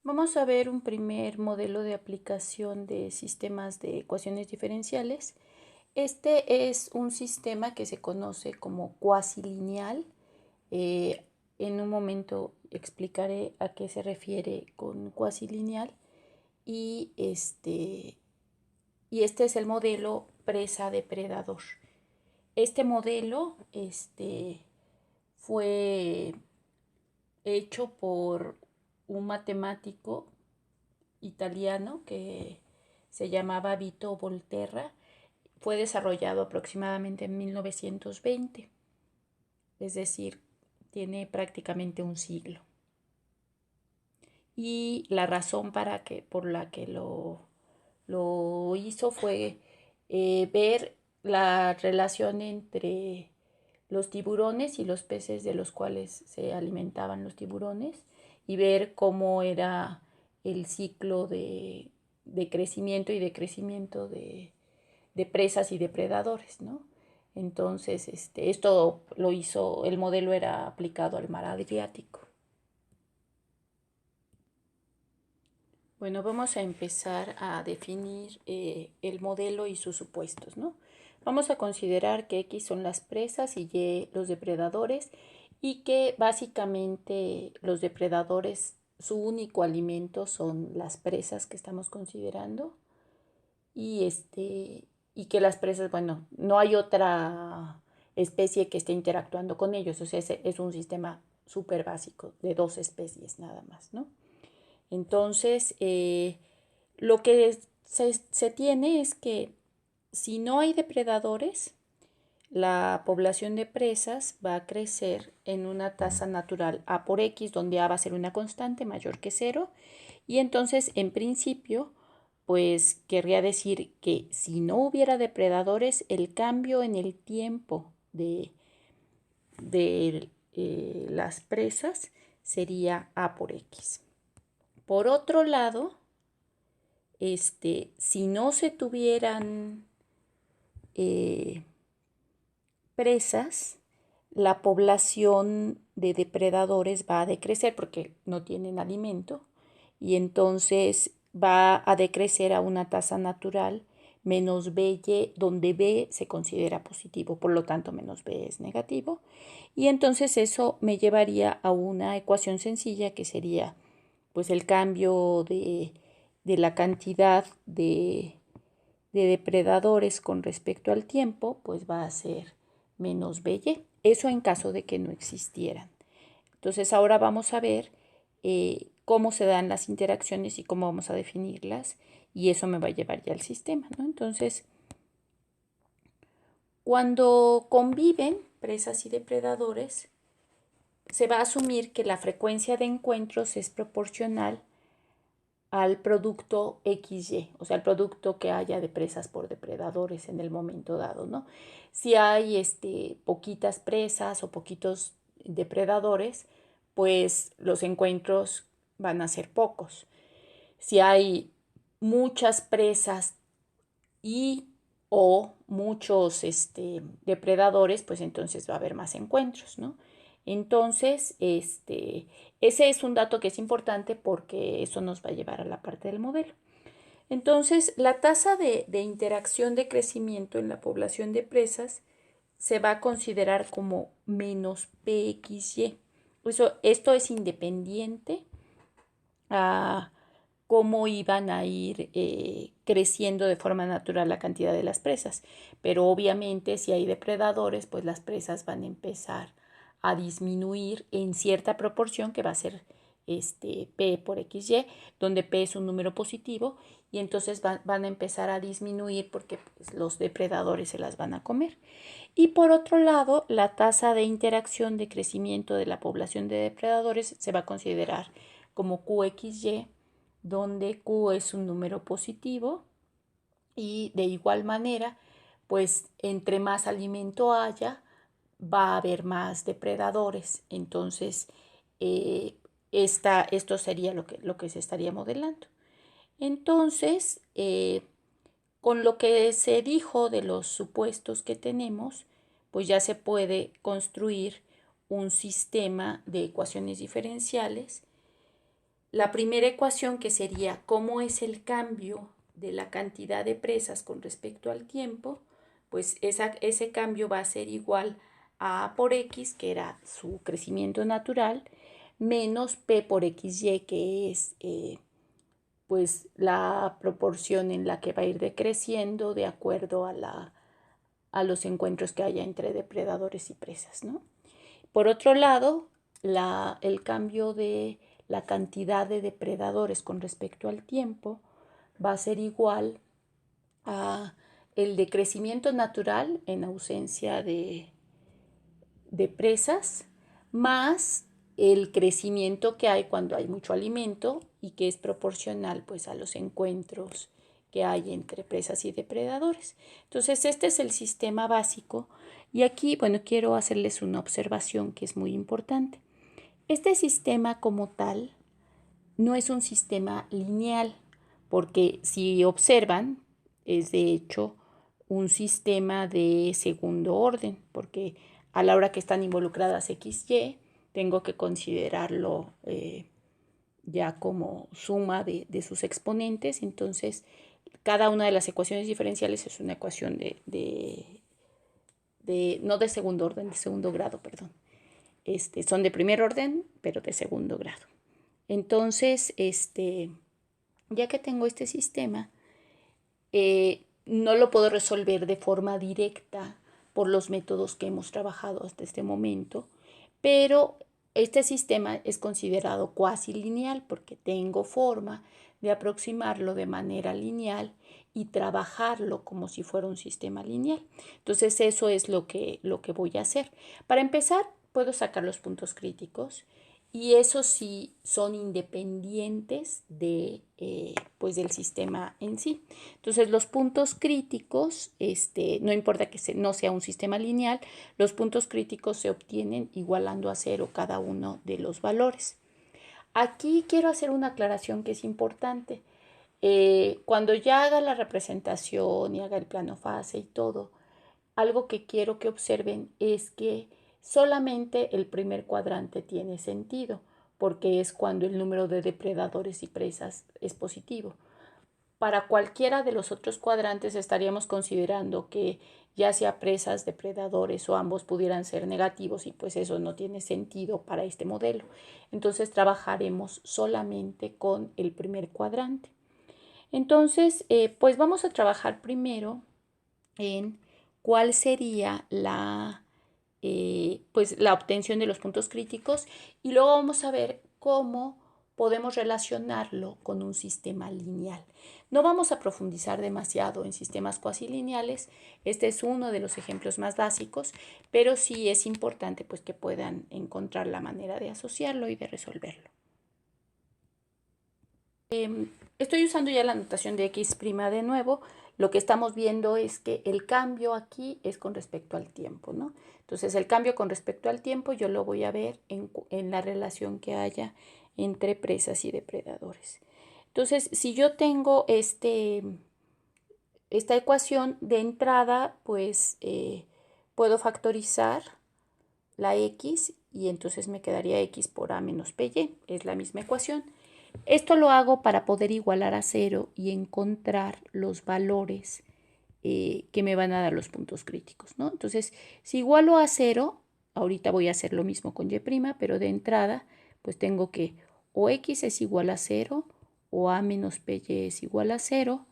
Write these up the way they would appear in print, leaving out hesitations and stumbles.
Vamos a ver un primer modelo de aplicación de sistemas de ecuaciones diferenciales. Este es un sistema que se conoce como cuasilineal. En un momento explicaré a qué se refiere con cuasilineal. Y este es el modelo presa-depredador. Este modelo fue hecho por un matemático italiano que se llamaba Vito Volterra. Fue desarrollado aproximadamente en 1920, es decir, tiene prácticamente un siglo. Y la razón por la que lo hizo fue ver la relación entre los tiburones y los peces de los cuales se alimentaban los tiburones y ver cómo era el ciclo de crecimiento y decrecimiento de presas y depredadores, ¿no? Entonces, esto lo hizo, el modelo era aplicado al mar Adriático. Bueno, vamos a empezar a definir el modelo y sus supuestos, ¿no? Vamos a considerar que X son las presas y Y los depredadores y que básicamente los depredadores, su único alimento son las presas que estamos considerando y, y que las presas, bueno, no hay otra especie que esté interactuando con ellos, o sea, es un sistema súper básico de dos especies nada más, ¿no? Entonces, lo que se tiene es que si no hay depredadores, la población de presas va a crecer en una tasa natural A por X, donde A va a ser una constante mayor que cero. Y entonces, en principio, pues querría decir que si no hubiera depredadores, el cambio en el tiempo de las presas sería A por X. Por otro lado, si no se tuvieran presas, la población de depredadores va a decrecer porque no tienen alimento y entonces va a decrecer a una tasa natural menos BY, donde B se considera positivo, por lo tanto menos B es negativo. Y entonces eso me llevaría a una ecuación sencilla que sería pues el cambio de la cantidad de depredadores con respecto al tiempo, pues va a ser menos BY. Eso en caso de que no existieran. Entonces ahora vamos a ver cómo se dan las interacciones y cómo vamos a definirlas y eso me va a llevar ya al sistema, ¿no? Entonces, cuando conviven presas y depredadores, se va a asumir que la frecuencia de encuentros es proporcional al producto XY, o sea, el producto que haya de presas por depredadores en el momento dado, ¿no? Si hay poquitas presas o poquitos depredadores, pues los encuentros van a ser pocos. Si hay muchas presas y o muchos depredadores, pues entonces va a haber más encuentros, ¿no? Entonces, ese es un dato que es importante porque eso nos va a llevar a la parte del modelo. Entonces, la tasa de interacción de crecimiento en la población de presas se va a considerar como menos PXY. Esto es independiente a cómo iban a ir creciendo de forma natural la cantidad de las presas. Pero obviamente si hay depredadores, pues las presas van a empezar a disminuir en cierta proporción que va a ser P por XY, donde P es un número positivo y entonces van a empezar a disminuir porque pues, los depredadores se las van a comer. Y por otro lado, la tasa de interacción de crecimiento de la población de depredadores se va a considerar como QXY, donde Q es un número positivo y de igual manera, pues entre más alimento haya, va a haber más depredadores. Entonces, esto sería lo que se estaría modelando. Entonces, con lo que se dijo de los supuestos que tenemos, pues ya se puede construir un sistema de ecuaciones diferenciales la primera ecuación, que sería cómo es el cambio de la cantidad de presas con respecto al tiempo, pues ese cambio va a ser igual a A por X, que era su crecimiento natural, menos P por XY, que es pues la proporción en la que va a ir decreciendo de acuerdo a los encuentros que haya entre depredadores y presas, ¿no? Por otro lado, el cambio de la cantidad de depredadores con respecto al tiempo va a ser igual a el decrecimiento natural en ausencia de presas, más el crecimiento que hay cuando hay mucho alimento y que es proporcional pues a los encuentros que hay entre presas y depredadores. Entonces este es el sistema básico y aquí, bueno, quiero hacerles una observación que es muy importante. Este sistema como tal no es un sistema lineal, porque si observan, es de hecho un sistema de segundo orden, porque a la hora que están involucradas X, Y, tengo que considerarlo ya como suma de sus exponentes. Entonces, cada una de las ecuaciones diferenciales es una ecuación no de segundo orden, de segundo grado, perdón. Son de primer orden, pero de segundo grado. Entonces, ya que tengo este sistema, no lo puedo resolver de forma directa por los métodos que hemos trabajado hasta este momento, pero este sistema es considerado cuasi lineal porque tengo forma de aproximarlo de manera lineal y trabajarlo como si fuera un sistema lineal. Entonces eso es lo que voy a hacer. Para empezar, puedo sacar los puntos críticos y esos sí son independientes pues del sistema en sí. Entonces los puntos críticos, no importa que no sea un sistema lineal, los puntos críticos se obtienen igualando a cero cada uno de los valores. Aquí quiero hacer una aclaración que es importante. Cuando ya haga la representación y haga el plano fase y todo, algo que quiero que observen es que solamente el primer cuadrante tiene sentido, porque es cuando el número de depredadores y presas es positivo. Para cualquiera de los otros cuadrantes estaríamos considerando que ya sea presas, depredadores o ambos pudieran ser negativos y pues eso no tiene sentido para este modelo. Entonces trabajaremos solamente con el primer cuadrante. Entonces, pues vamos a trabajar primero en cuál sería pues la obtención de los puntos críticos y luego vamos a ver cómo podemos relacionarlo con un sistema lineal. No vamos a profundizar demasiado en sistemas cuasilineales, este es uno de los ejemplos más básicos, pero sí es importante pues que puedan encontrar la manera de asociarlo y de resolverlo. Estoy usando ya la notación de X' de nuevo. Lo que estamos viendo es que el cambio aquí es con respecto al tiempo, ¿no? Entonces el cambio con respecto al tiempo yo lo voy a ver en la relación que haya entre presas y depredadores. Entonces, si yo tengo esta ecuación de entrada, pues puedo factorizar la X y entonces me quedaría X por A menos PY. Es la misma ecuación. Esto lo hago para poder igualar a cero y encontrar los valores que me van a dar los puntos críticos, ¿no? Entonces, si igualo a cero, ahorita voy a hacer lo mismo con Y', pero de entrada, pues tengo que o X es igual a cero o A menos PY es igual a cero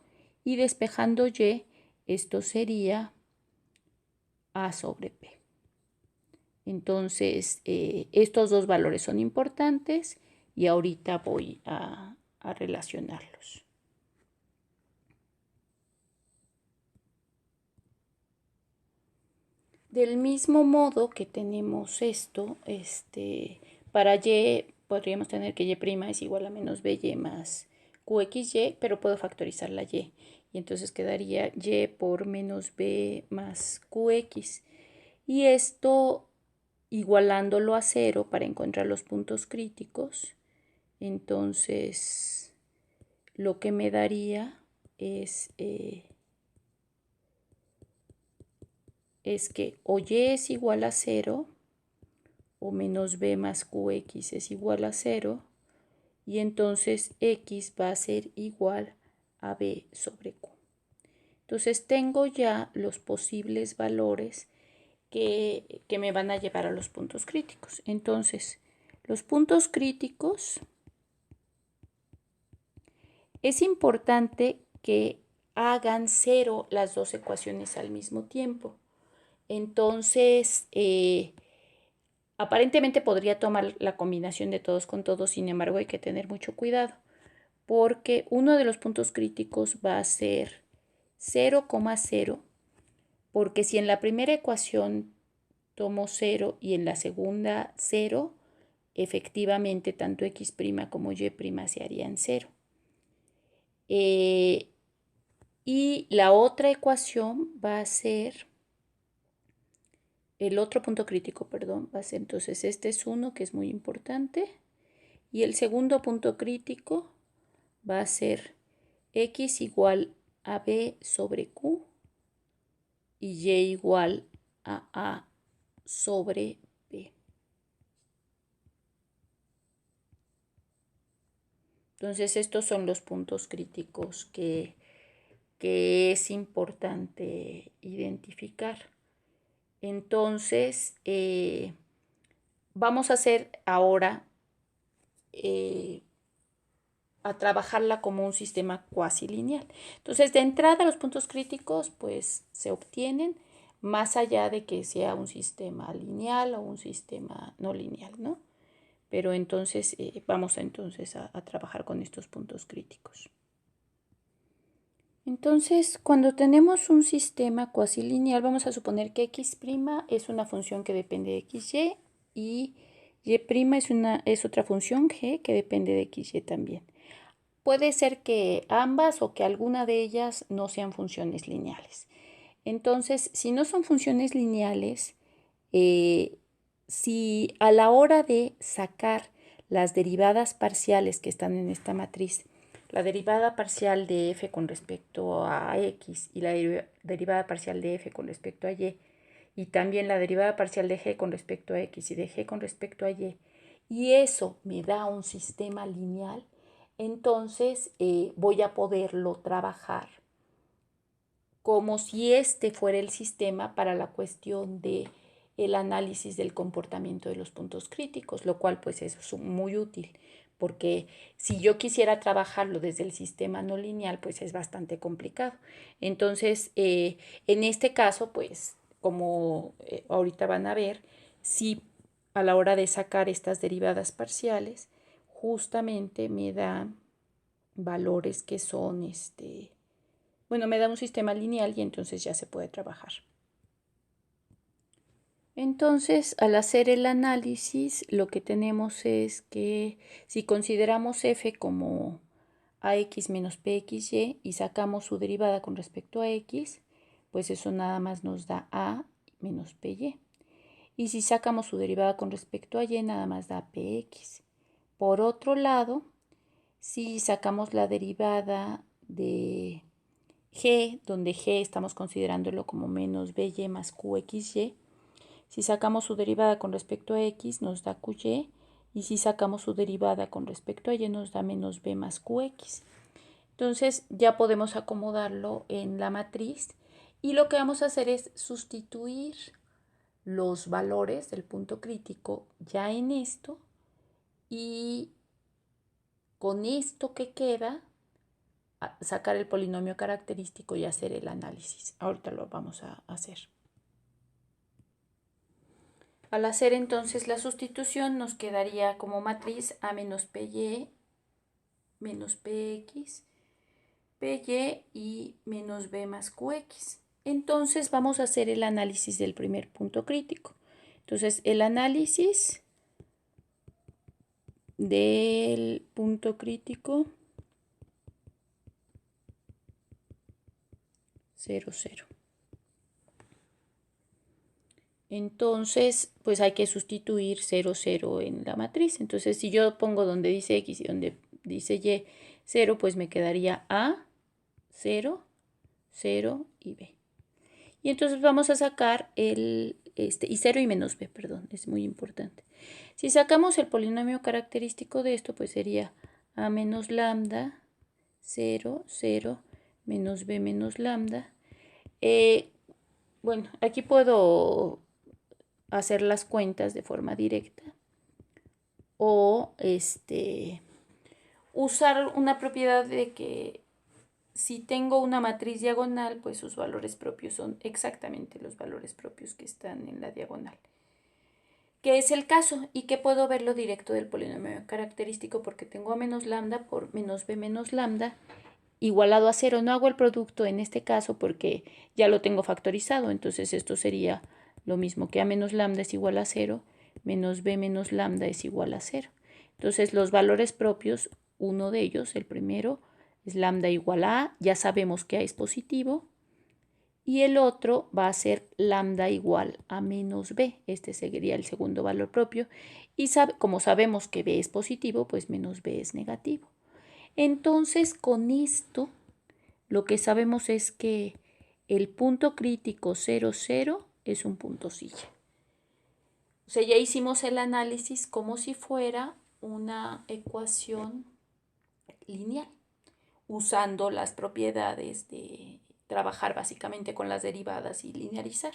y despejando Y, esto sería A sobre P. Entonces, estos dos valores son importantes y ahorita voy a relacionarlos. Del mismo modo que tenemos esto, para Y podríamos tener que Y' es igual a menos BY más QXY, pero puedo factorizar la Y. Y entonces quedaría Y por menos B más QX. Y esto igualándolo a cero para encontrar los puntos críticos. Entonces, lo que me daría es que o Y es igual a 0 o menos B más QX es igual a 0 y entonces x va a ser igual a b sobre q. Entonces tengo ya los posibles valores que me van a llevar a los puntos críticos. Entonces, los puntos críticos, es importante que hagan 0 las dos ecuaciones al mismo tiempo. Entonces, aparentemente podría tomar la combinación de todos con todos, sin embargo hay que tener mucho cuidado, porque uno de los puntos críticos va a ser 0,0, porque si en la primera ecuación tomo 0 y en la segunda 0, efectivamente tanto x' como y' se harían 0. Y la otra ecuación va a ser, el otro punto crítico, perdón, va a ser entonces este es 1, que es muy importante, y el segundo punto crítico va a ser x igual a b sobre q y y igual a sobre b. Entonces estos son los puntos críticos que es importante identificar. Entonces, vamos a hacer ahora a trabajarla como un sistema cuasi lineal. Entonces, de entrada, los puntos críticos pues se obtienen más allá de que sea un sistema lineal o un sistema no lineal, ¿no? Pero entonces vamos entonces a trabajar con estos puntos críticos. Entonces, cuando tenemos un sistema cuasi lineal, vamos a suponer que x' es una función que depende de xy y y' es otra función g que depende de xy también. Puede ser que ambas o que alguna de ellas no sean funciones lineales. Entonces, si no son funciones lineales, si a la hora de sacar las derivadas parciales que están en esta matriz, la derivada parcial de f con respecto a x y la derivada parcial de f con respecto a y también la derivada parcial de g con respecto a x y de g con respecto a y eso me da un sistema lineal, entonces voy a poderlo trabajar como si este fuera el sistema para la cuestión de el análisis del comportamiento de los puntos críticos, lo cual pues es muy útil, porque si yo quisiera trabajarlo desde el sistema no lineal, pues es bastante complicado. Entonces, en este caso, pues como ahorita van a ver, si a la hora de sacar estas derivadas parciales, justamente me da valores que son, bueno, me da un sistema lineal y entonces ya se puede trabajar. Entonces, al hacer el análisis, lo que tenemos es que si consideramos f como ax menos pxy y sacamos su derivada con respecto a x, pues eso nada más nos da a menos py. Y si sacamos su derivada con respecto a y, nada más da px. Por otro lado, si sacamos la derivada de g, donde g estamos considerándolo como menos by más qxy, si sacamos su derivada con respecto a x nos da qy, y si sacamos su derivada con respecto a y nos da menos b más qx. Entonces ya podemos acomodarlo en la matriz y lo que vamos a hacer es sustituir los valores del punto crítico ya en esto, y con esto que queda sacar el polinomio característico y hacer el análisis. Ahorita lo vamos a hacer. Al hacer entonces la sustitución nos quedaría como matriz a menos py menos px, py y menos b más qx. Entonces vamos a hacer el análisis del primer punto crítico. Entonces el análisis del punto crítico 0, 0. Entonces, pues hay que sustituir 0, 0 en la matriz. Entonces, si yo pongo donde dice x y donde dice y 0, pues me quedaría a 0, 0 y b. Y entonces vamos a sacar y 0 y menos b, perdón, es muy importante. Si sacamos el polinomio característico de esto, pues sería A menos lambda, 0, 0, menos b menos lambda. Bueno, aquí puedo hacer las cuentas de forma directa o usar una propiedad de que si tengo una matriz diagonal, pues sus valores propios son exactamente los valores propios que están en la diagonal. Que es el caso y que puedo verlo directo del polinomio característico porque tengo a menos lambda por menos b menos lambda igualado a 0. No hago el producto en este caso porque ya lo tengo factorizado, entonces esto sería lo mismo que a menos lambda es igual a 0, menos b menos lambda es igual a 0. Entonces los valores propios, uno de ellos, el primero, es lambda igual a A, ya sabemos que A es positivo, y el otro va a ser lambda igual a menos b, este sería el segundo valor propio, y como sabemos que b es positivo, pues menos b es negativo. Entonces, con esto, lo que sabemos es que el punto crítico 0, 0 es un punto silla. O sea, ya hicimos el análisis como si fuera una ecuación lineal, usando las propiedades de trabajar básicamente con las derivadas y linearizar.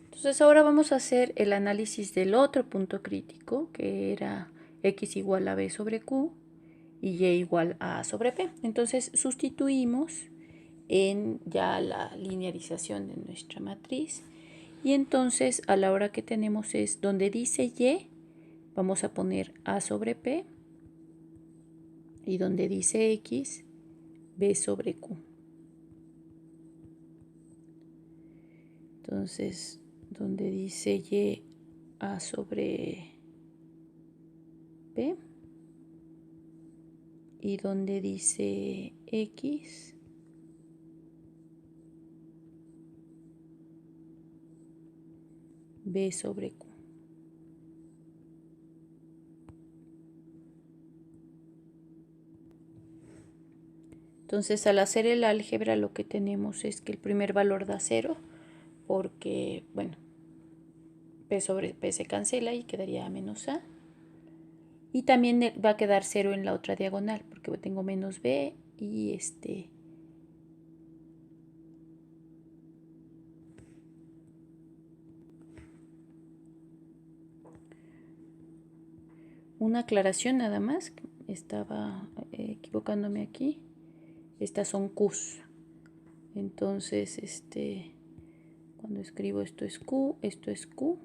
Entonces ahora vamos a hacer el análisis del otro punto crítico, que era x igual a b sobre q y y igual a sobre p. Entonces sustituimos en ya la linearización de nuestra matriz y entonces a la hora que tenemos es donde dice y, vamos a poner a sobre p y donde dice x, b sobre q. Entonces, donde dice y, a sobre p y donde dice x, b sobre q. Entonces, al hacer el álgebra, lo que tenemos es que el primer valor da 0, porque, bueno, p sobre p se cancela y quedaría menos a. Y también va a quedar 0 en la otra diagonal, porque tengo menos b y una aclaración nada más, estaba equivocándome aquí. Estas son q's. Entonces, cuando escribo esto es q, esto es q.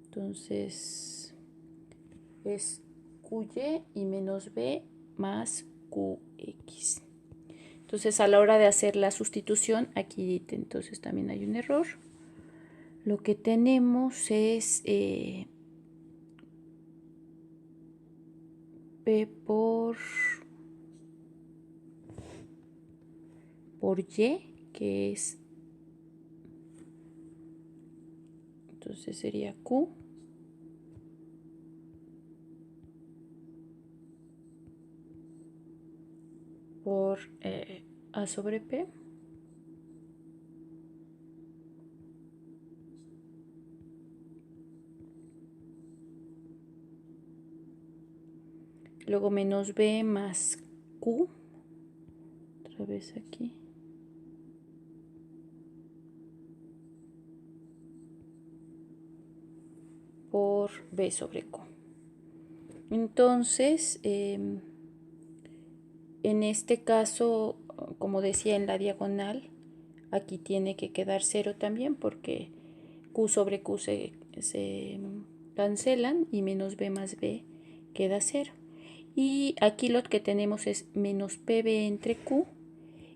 Entonces, es qy y menos b más qx. Entonces, a la hora de hacer la sustitución, aquí entonces también hay un error. Lo que tenemos es p por y, que es, entonces sería q por a sobre p. Luego menos b más q, otra vez aquí, por b sobre q. Entonces, en este caso, como decía en la diagonal, aquí tiene que quedar 0 también porque q sobre q se cancelan y menos b más b queda 0. Y aquí lo que tenemos es menos pb entre q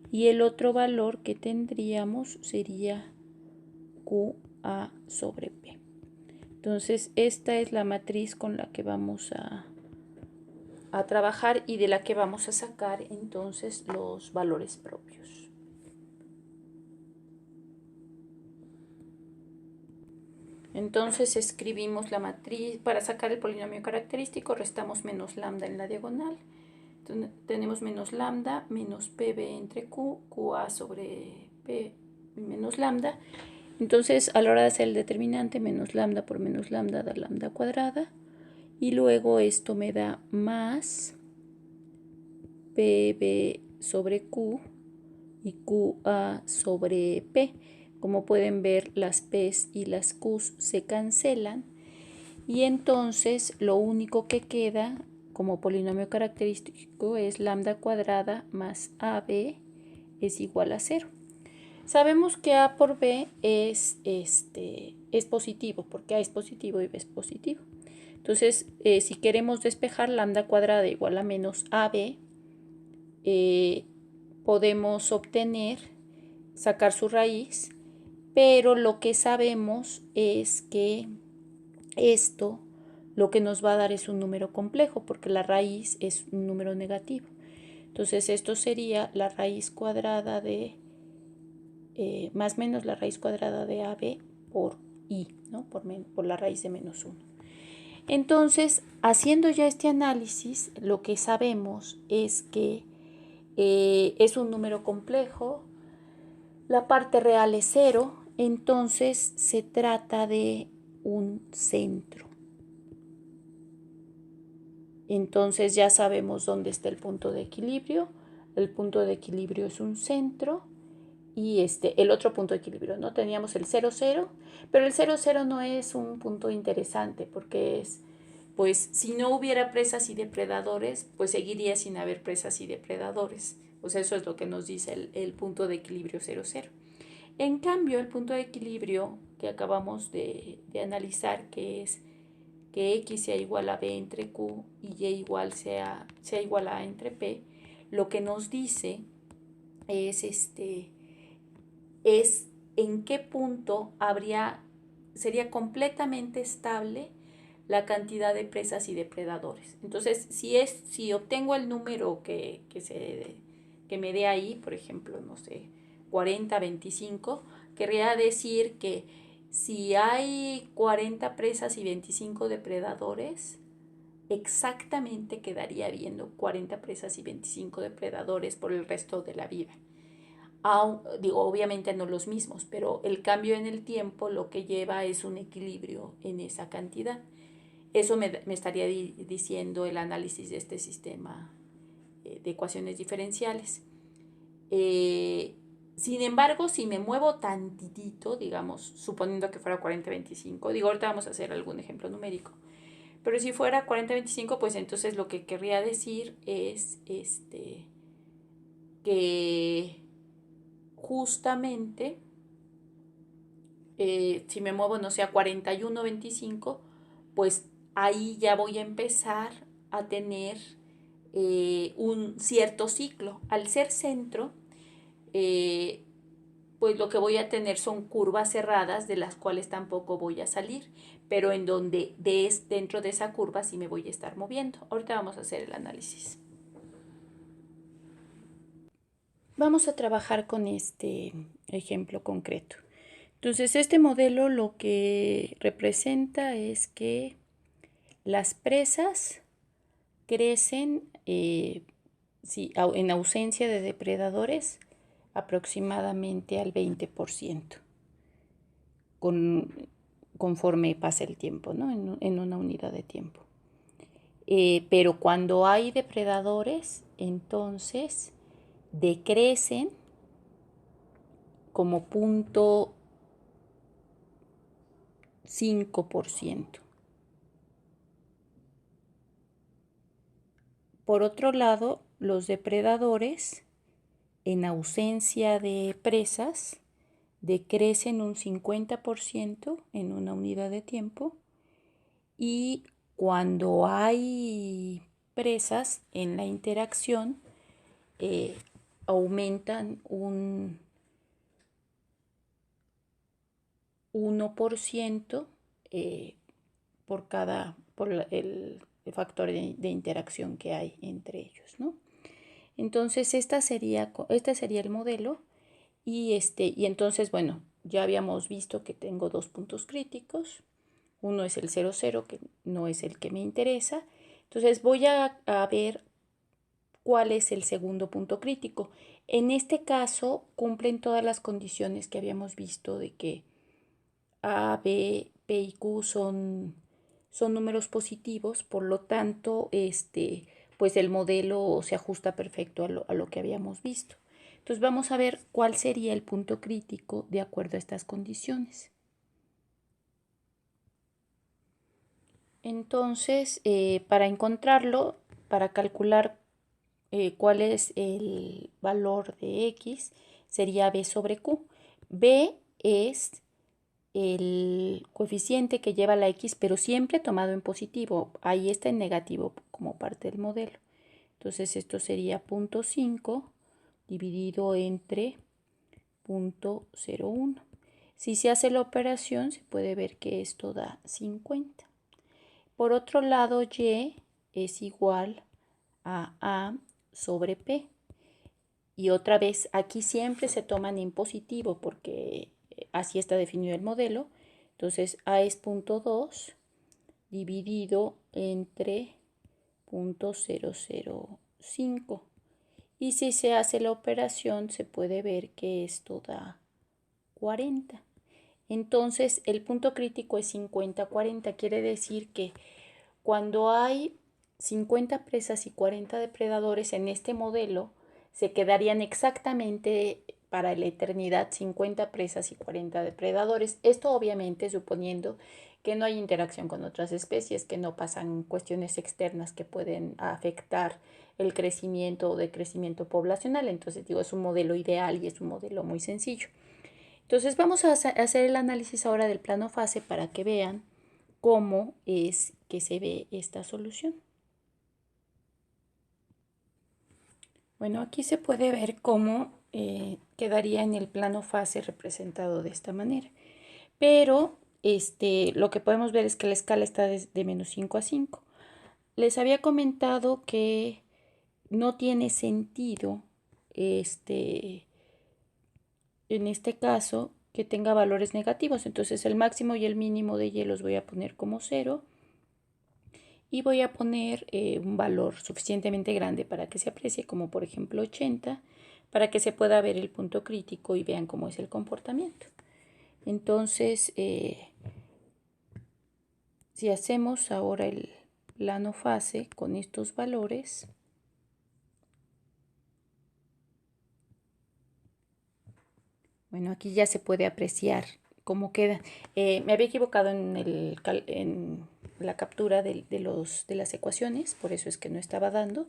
y el otro valor que tendríamos sería qa sobre p. Entonces esta es la matriz con la que vamos a trabajar y de la que vamos a sacar entonces los valores propios. Entonces escribimos la matriz para sacar el polinomio característico, restamos menos lambda en la diagonal. Entonces, tenemos menos lambda menos pb entre q, qa sobre p menos lambda. Entonces, a la hora de hacer el determinante, menos lambda por menos lambda da lambda cuadrada. Y luego esto me da más PB sobre Q y QA sobre P. Como pueden ver, las P's y las Q's se cancelan. Y entonces lo único que queda como polinomio característico es lambda cuadrada más AB es igual a 0. Sabemos que A por B es positivo, porque A es positivo y B es positivo. Entonces, si queremos despejar lambda cuadrada igual a menos AB, podemos sacar su raíz, pero lo que sabemos es que esto lo que nos va a dar es un número complejo, porque la raíz es un número negativo. Entonces, esto sería la raíz cuadrada de más menos la raíz cuadrada de AB por I, ¿no? por la raíz de menos 1. Entonces, haciendo ya este análisis, lo que sabemos es que es un número complejo, la parte real es 0, entonces se trata de un centro. Entonces ya sabemos dónde está el punto de equilibrio. El punto de equilibrio es un centro. Y el otro punto de equilibrio, ¿no? Teníamos el 0, 0, pero el 0, 0 no es un punto interesante porque pues si no hubiera presas y depredadores, pues seguiría sin haber presas y depredadores. O sea, eso es lo que nos dice el punto de equilibrio 0, 0. En cambio, el punto de equilibrio que acabamos de analizar, que es que X sea igual a B entre Q y Y igual sea igual a A entre P, lo que nos dice es es en qué punto sería completamente estable la cantidad de presas y depredadores. Entonces, si obtengo el número que me dé ahí, por ejemplo, no sé, 40, 25, querría decir que si hay 40 presas y 25 depredadores, exactamente quedaría habiendo 40 presas y 25 depredadores por el resto de la vida. Digo, obviamente no los mismos, pero el cambio en el tiempo lo que lleva es un equilibrio en esa cantidad. Eso me estaría diciendo el análisis de este sistema de ecuaciones diferenciales. Sin embargo, si me muevo tantitito, digamos, suponiendo que fuera 40-25, digo, ahorita vamos a hacer algún ejemplo numérico, pero si fuera 40-25, pues entonces lo que querría decir es que justamente si me muevo, no sé, a 41-25, pues ahí ya voy a empezar a tener un cierto ciclo. Al ser centro, pues lo que voy a tener son curvas cerradas de las cuales tampoco voy a salir, pero en donde dentro de esa curva sí me voy a estar moviendo. Ahorita vamos a hacer el análisis. Vamos a trabajar con este ejemplo concreto. Entonces, este modelo lo que representa es que las presas crecen en ausencia de depredadores aproximadamente al 20% conforme pasa el tiempo, ¿no? En una unidad de tiempo. Pero cuando hay depredadores, entonces decrecen como 0.5%. Por otro lado, los depredadores, en ausencia de presas, decrecen un 50% en una unidad de tiempo y cuando hay presas en la interacción, aumentan un 1% por el factor de interacción que hay entre ellos, ¿no? Entonces, este sería el modelo y entonces, bueno, ya habíamos visto que tengo dos puntos críticos. Uno es el 0, 0, que no es el que me interesa. Entonces, voy a ver cuál es el segundo punto crítico. En este caso, cumplen todas las condiciones que habíamos visto de que A, B, P y Q son números positivos, por lo tanto, pues el modelo se ajusta perfecto a lo que habíamos visto. Entonces vamos a ver cuál sería el punto crítico de acuerdo a estas condiciones. Entonces, para encontrarlo, para calcular cuál es el valor de X, sería B sobre Q. B es el coeficiente que lleva la X, pero siempre tomado en positivo. Ahí está en negativo como parte del modelo. Entonces esto sería 0.5 dividido entre 0.01. Si se hace la operación, se puede ver que esto da 50. Por otro lado, Y es igual a A sobre P. Y otra vez, aquí siempre se toman en positivo porque así está definido el modelo. Entonces, A es 0.2 dividido entre 0.005. Y si se hace la operación, se puede ver que esto da 40. Entonces, el punto crítico es 50-40. Quiere decir que cuando hay 50 presas y 40 depredadores en este modelo, se quedarían exactamente para la eternidad 50 presas y 40 depredadores. Esto obviamente suponiendo que no hay interacción con otras especies, que no pasan cuestiones externas que pueden afectar el crecimiento o decrecimiento poblacional. Entonces digo, es un modelo ideal y es un modelo muy sencillo. Entonces vamos a hacer el análisis ahora del plano fase para que vean cómo es que se ve esta solución. Bueno, aquí se puede ver cómo quedaría en el plano fase representado de esta manera. Pero lo que podemos ver es que la escala está de menos 5 a 5. Les había comentado que no tiene sentido en este caso que tenga valores negativos. Entonces el máximo y el mínimo de Y los voy a poner como 0 y voy a poner un valor suficientemente grande para que se aprecie, como por ejemplo 80, para que se pueda ver el punto crítico y vean cómo es el comportamiento. Entonces, si hacemos ahora el plano fase con estos valores, bueno, aquí ya se puede apreciar cómo queda. Me había equivocado en la captura de las ecuaciones, por eso es que no estaba dando,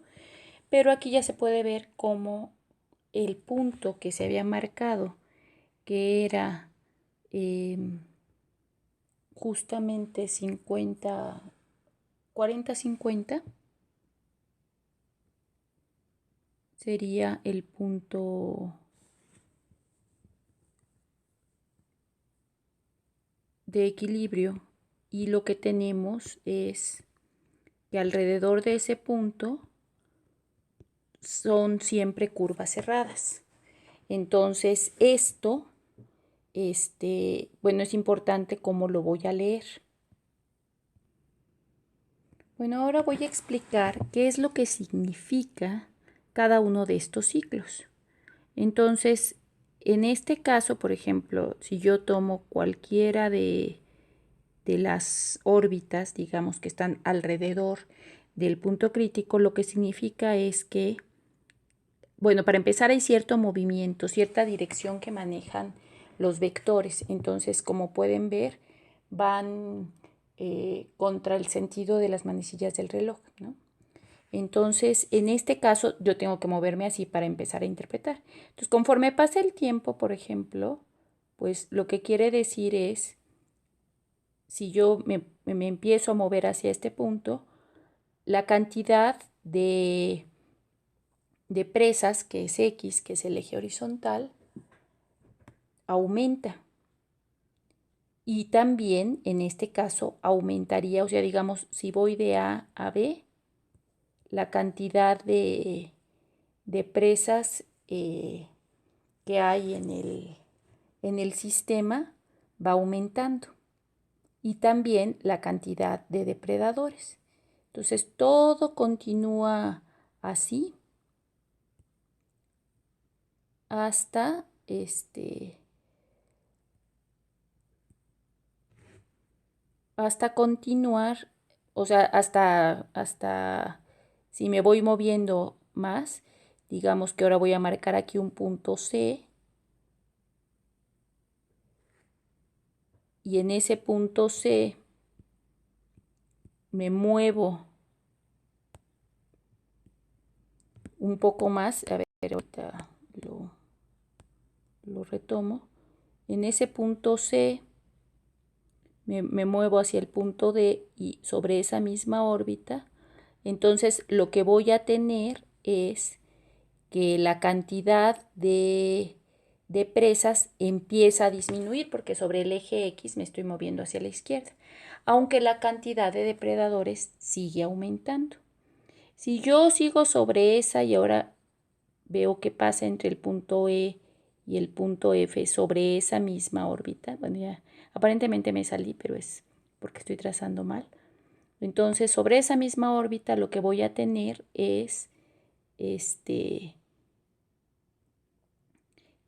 pero aquí ya se puede ver cómo el punto que se había marcado, que era justamente 50, 40-50, sería el punto de equilibrio, y lo que tenemos es que alrededor de ese punto son siempre curvas cerradas. Entonces esto, bueno, es importante cómo lo voy a leer. Bueno, ahora voy a explicar qué es lo que significa cada uno de estos ciclos. Entonces, en este caso, por ejemplo, si yo tomo cualquiera de las órbitas, digamos, que están alrededor del punto crítico, lo que significa es que, bueno, para empezar hay cierto movimiento, cierta dirección que manejan los vectores. Entonces, como pueden ver, van contra el sentido de las manecillas del reloj, ¿no? Entonces, en este caso, yo tengo que moverme así para empezar a interpretar. Entonces, conforme pasa el tiempo, por ejemplo, pues lo que quiere decir es, si yo me empiezo a mover hacia este punto, la cantidad de presas, que es X, que es el eje horizontal, aumenta. Y también, en este caso, aumentaría, o sea, digamos, si voy de A a B, la cantidad de presas que hay en el sistema va aumentando, y también la cantidad de depredadores. Entonces todo continúa así hasta hasta continuar, o sea, hasta si me voy moviendo más, digamos que ahora voy a marcar aquí un punto C, y en ese punto C me muevo un poco más, a ver, ahorita lo retomo. En ese punto C me muevo hacia el punto D y sobre esa misma órbita. Entonces lo que voy a tener es que la cantidad de presas empieza a disminuir porque sobre el eje X me estoy moviendo hacia la izquierda, aunque la cantidad de depredadores sigue aumentando. Si yo sigo sobre esa y ahora veo qué pasa entre el punto E y el punto F sobre esa misma órbita, bueno, ya aparentemente me salí, pero es porque estoy trazando mal. Entonces, sobre esa misma órbita lo que voy a tener es que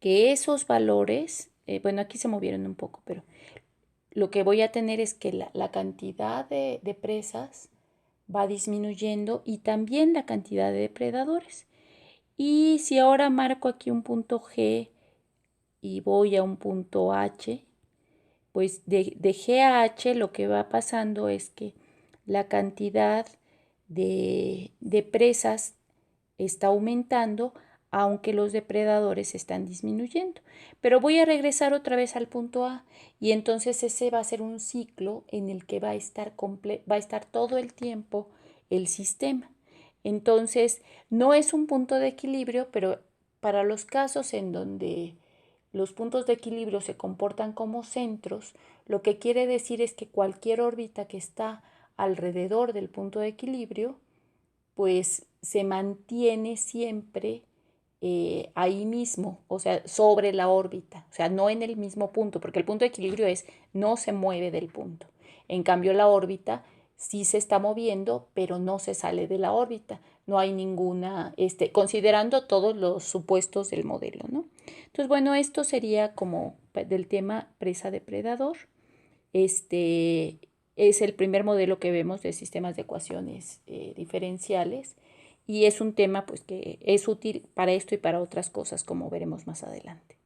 esos valores, bueno, aquí se movieron un poco, pero lo que voy a tener es que la cantidad de presas va disminuyendo y también la cantidad de depredadores. Y si ahora marco aquí un punto G y voy a un punto H, pues de G a H lo que va pasando es que la cantidad de presas está aumentando, aunque los depredadores están disminuyendo. Pero voy a regresar otra vez al punto A y entonces ese va a ser un ciclo en el que va a estar todo el tiempo el sistema. Entonces, no es un punto de equilibrio, pero para los casos en donde los puntos de equilibrio se comportan como centros, lo que quiere decir es que cualquier órbita que está alrededor del punto de equilibrio, pues se mantiene siempre ahí mismo, o sea, sobre la órbita, o sea, no en el mismo punto, porque el punto de equilibrio no se mueve del punto. En cambio, la órbita sí se está moviendo, pero no se sale de la órbita. No hay ninguna, considerando todos los supuestos del modelo, ¿no? Entonces, bueno, esto sería como del tema presa-depredador. Este es el primer modelo que vemos de sistemas de ecuaciones diferenciales y es un tema pues que es útil para esto y para otras cosas como veremos más adelante.